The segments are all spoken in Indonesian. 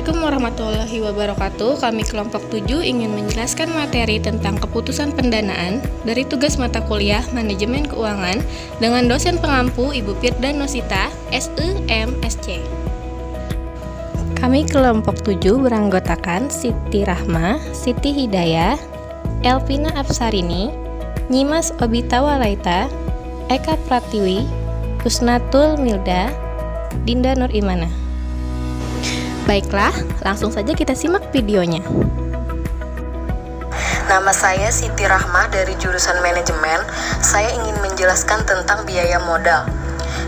Assalamualaikum warahmatullahi wabarakatuh. Kami kelompok 7 ingin menjelaskan materi tentang keputusan pendanaan dari tugas mata kuliah Manajemen Keuangan dengan dosen pengampu Ibu Firda Nosita, SEMSC. Kami kelompok 7 beranggotakan Siti Rahma, Siti Hidayah, Elvina Apsarini, Nyimas Obita Walaita, Eka Pratiwi, Husnatul Milda, Dinda Nur Imana. Baiklah, langsung saja kita simak videonya. Nama saya Siti Rahma dari jurusan manajemen. Saya ingin menjelaskan tentang biaya modal.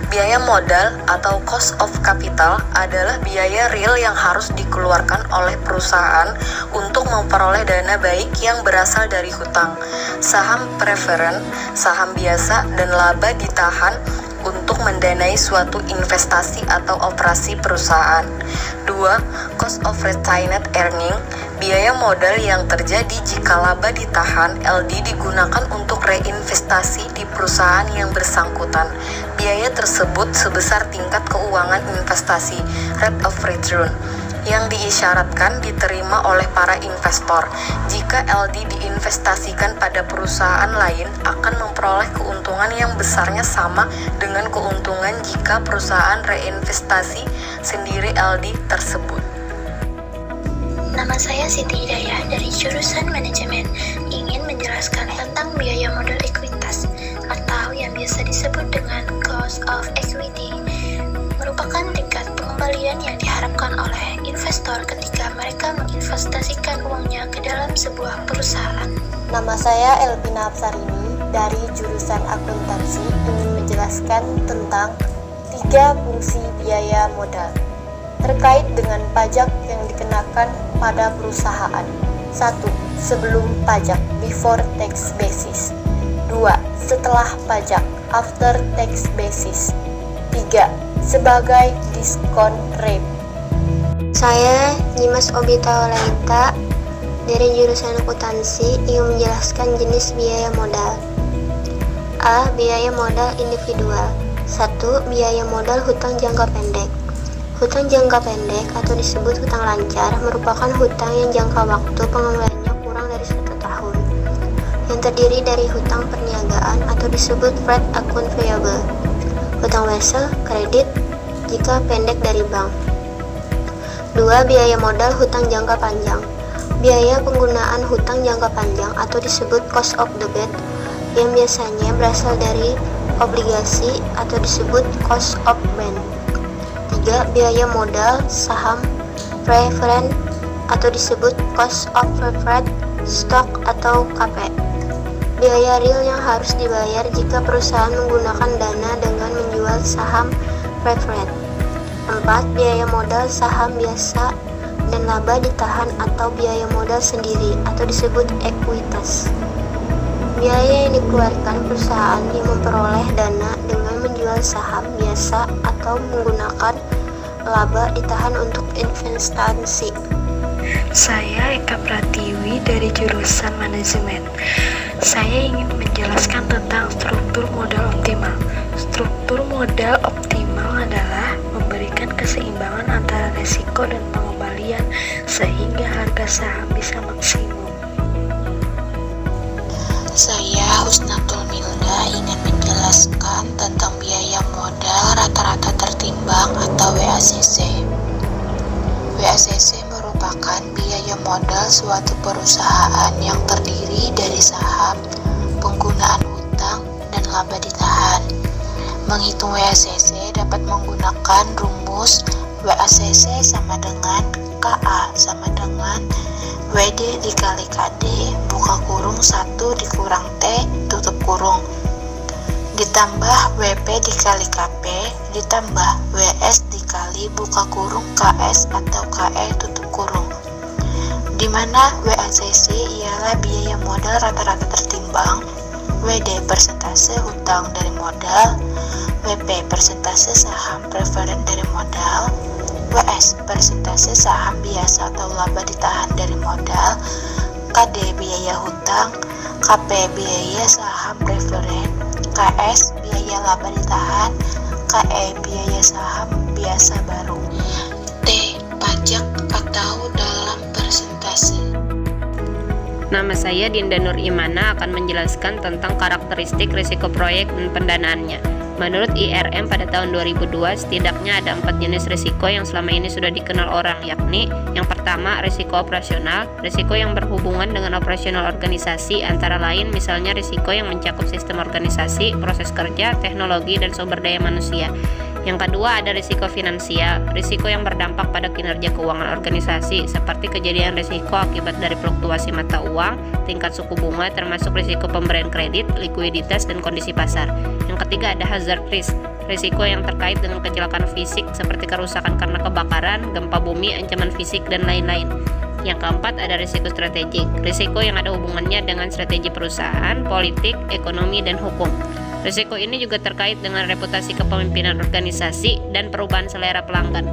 Biaya modal atau cost of capital adalah biaya real yang harus dikeluarkan oleh perusahaan untuk memperoleh dana baik yang berasal dari hutang, saham preferen, saham biasa, dan laba ditahan untuk mendanai suatu investasi atau operasi perusahaan. 2. Cost of retained earning, biaya modal yang terjadi jika laba ditahan LD digunakan untuk reinvestasi di perusahaan yang bersangkutan. Biaya tersebut sebesar tingkat keuangan investasi, rate of return, yang diisyaratkan diterima oleh para investor. Jika LD diinvestasikan pada perusahaan lain, akan memperoleh keuntungan yang besarnya sama dengan keuntungan jika perusahaan reinvestasi sendiri LD tersebut. Nama saya Siti Hidayah dari jurusan manajemen. Ingin menjelaskan tentang biaya modal ekuitas atau yang biasa disebut dengan cost of equity. Merupakan tingkat pengembalian yang diharapkan oleh investor ketika mereka menginvestasikan uangnya ke dalam sebuah perusahaan. Nama saya Elvina Apsarini dari jurusan akuntansi, ingin menjelaskan tentang 3 fungsi biaya modal terkait dengan pajak yang dikenakan pada perusahaan. 1. Sebelum pajak, before tax basis. 2. Setelah pajak, after tax basis. 3. Sebagai diskon rate. Saya Nyimas Obita Walaita dari jurusan akuntansi, ingin menjelaskan jenis biaya modal. A. Biaya modal individual. 1. Biaya modal hutang jangka pendek. Hutang jangka pendek atau disebut hutang lancar merupakan hutang yang jangka waktu pengembaliannya kurang dari 1 tahun, yang terdiri dari hutang perniagaan atau disebut freight account payable, hutang wesel, kredit jika pendek dari bank. 2. Biaya modal hutang jangka panjang. Biaya penggunaan hutang jangka panjang atau disebut cost of debt yang biasanya berasal dari obligasi atau disebut cost of bond. 3. Biaya modal saham preferen atau disebut cost of preferred stock atau KP. Biaya real yang harus dibayar jika perusahaan menggunakan dana dengan menjual saham preferred. 4. Biaya modal saham biasa dan laba ditahan atau biaya modal sendiri atau disebut ekuitas. Biaya yang dikeluarkan perusahaan yang memperoleh dana dengan menjual saham biasa atau menggunakan laba ditahan untuk investasi. Saya Eka Pratiwi dari jurusan manajemen. Saya ingin menjelaskan tentang struktur modal optimal. Struktur modal optimal adalah memberikan keseimbangan antara resiko dan pengembalian sehingga harga saham bisa maksimum. Saya Husnatul Milda ingin menjelaskan tentang biaya modal rata-rata tertimbang atau WACC. WACC merupakan biaya modal suatu perusahaan yang terdiri dari saham, penggunaan hutang, dan laba ditahan. Menghitung WACC dapat menggunakan rumus WACC sama dengan KA sama dengan WD dikali KD buka kurung 1 dikurang T tutup kurung ditambah WP dikali KP ditambah WS dikali buka kurung KS atau KE tutup kurung, di mana WACC ialah biaya modal rata-rata tertimbang, WD persentase hutang dari modal, WP persentase saham preferen dari modal, WS persentase saham biasa atau laba ditahan dari modal, KD biaya hutang, KP biaya saham preferen, KS biaya laba ditahan, KE biaya saham biasa baru. T. Pajak pajak atau dalam persentase. Nama saya Dinda Nur Imana akan menjelaskan tentang karakteristik risiko proyek dan pendanaannya. Menurut IRM pada tahun 2002, setidaknya ada 4 jenis risiko yang selama ini sudah dikenal orang, yakni yang pertama, risiko operasional, risiko yang berhubungan dengan operasional organisasi, antara lain misalnya risiko yang mencakup sistem organisasi, proses kerja, teknologi, dan sumber daya manusia. Yang kedua ada risiko finansial, risiko yang berdampak pada kinerja keuangan organisasi, seperti kejadian risiko akibat dari fluktuasi mata uang, tingkat suku bunga, termasuk risiko pemberian kredit, likuiditas, dan kondisi pasar. Yang ketiga ada hazard risk, risiko yang terkait dengan kecelakaan fisik seperti kerusakan karena kebakaran, gempa bumi, ancaman fisik, dan lain-lain. Yang keempat ada risiko strategik, risiko yang ada hubungannya dengan strategi perusahaan, politik, ekonomi, dan hukum. Risiko ini juga terkait dengan reputasi kepemimpinan organisasi dan perubahan selera pelanggan.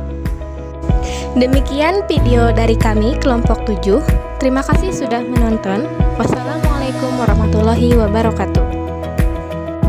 Demikian video dari kami kelompok 7. Terima kasih sudah menonton. Wassalamualaikum warahmatullahi wabarakatuh.